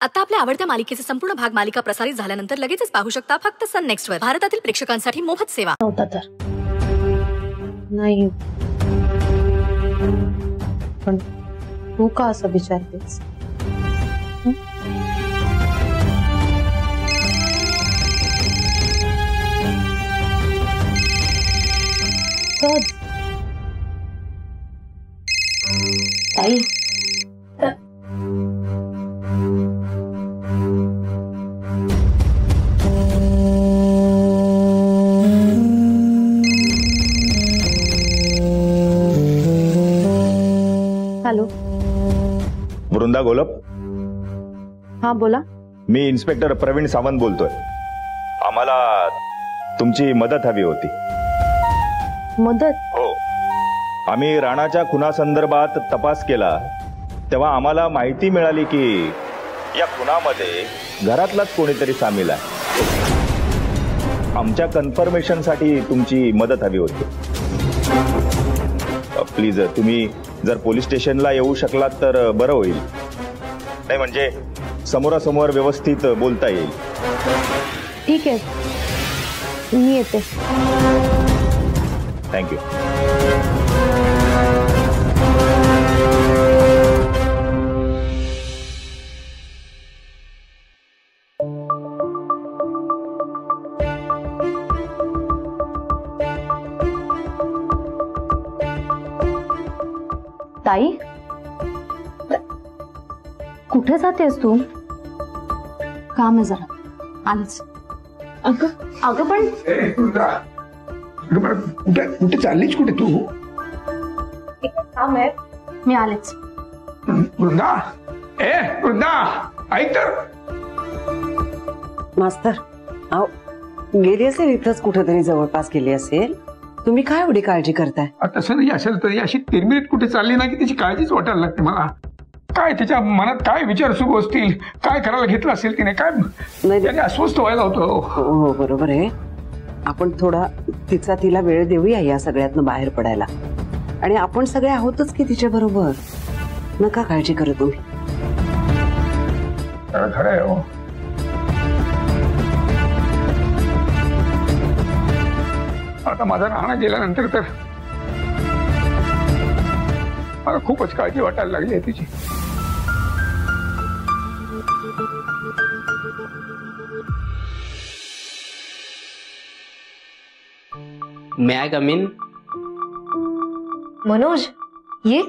आता आपल्या आवडत्या मालिकेचे संपूर्ण भाग मालिका प्रसारित झाल्यानंतर लगेचच पाहू शकता फक्त सन नेक्स्ट वर। भारतातील प्रेक्षकांसाठी मोफत सेवा। नव्हता तर नाही, पण तू का असं विचारतेस? ताई हॅलो, वृंदा गोलप। हाँ बोला। मी इन्स्पेक्टर प्रवीण सावंत बोलतोय। आम्हाला तुमची मदत हवी होती। मदत? हो, आम्ही राणाच्या खुनासंदर्भात तपास केला तेव्हा आम्हाला माहिती मिळाली की या खुनामध्ये घरातलाच कोणीतरी सामील आहे। आमच्या कन्फर्मेशनसाठी तुमची मदत हवी होती। प्लीज तुम्ही जर पोलीस स्टेशनला येऊ शकलात तर बरं होईल। नाही म्हणजे समोरासमोर व्यवस्थित बोलता येईल। ठीक आहे, मी येते। थँक्यू। ताई, कुठे जातेस तू? काम आहे जरा, आलंच। अगं पण कुठे चाललीच? कुठे तू? काम आहे, मी आलेच। वृंदा, वृंदा ऐक तर। मास्तर, अहो गेली असेल, इथंच कुठेतरी जवळपास गेली असेल। तुम्ही काय एवढी काळजी करताय? तसं नाही असेल तरी अशी तिरमिरीत कुठे चालली नाही की त्याची काळजीच वाटायला लागते मला। काय तिच्या मनात काय विचार सुरू असतील, काय करायला घेतलं असेल तिने, काय त्याने अस्वस्थ व्हायला होतं। हो बरोबर आहे, आपण थोडा तिला वेळ देऊया या सगळ्यातनं बाहेर पडायला। आणि आपण सगळे आहोतच की तिच्या बरोबर, नका काळजी करू तुम्ही। खरं आहे हो। आता माझा राणा गेल्यानंतर तर मला खूपच काळजी वाटायला लागली आहे तिची। May I come in? Manoj, ये।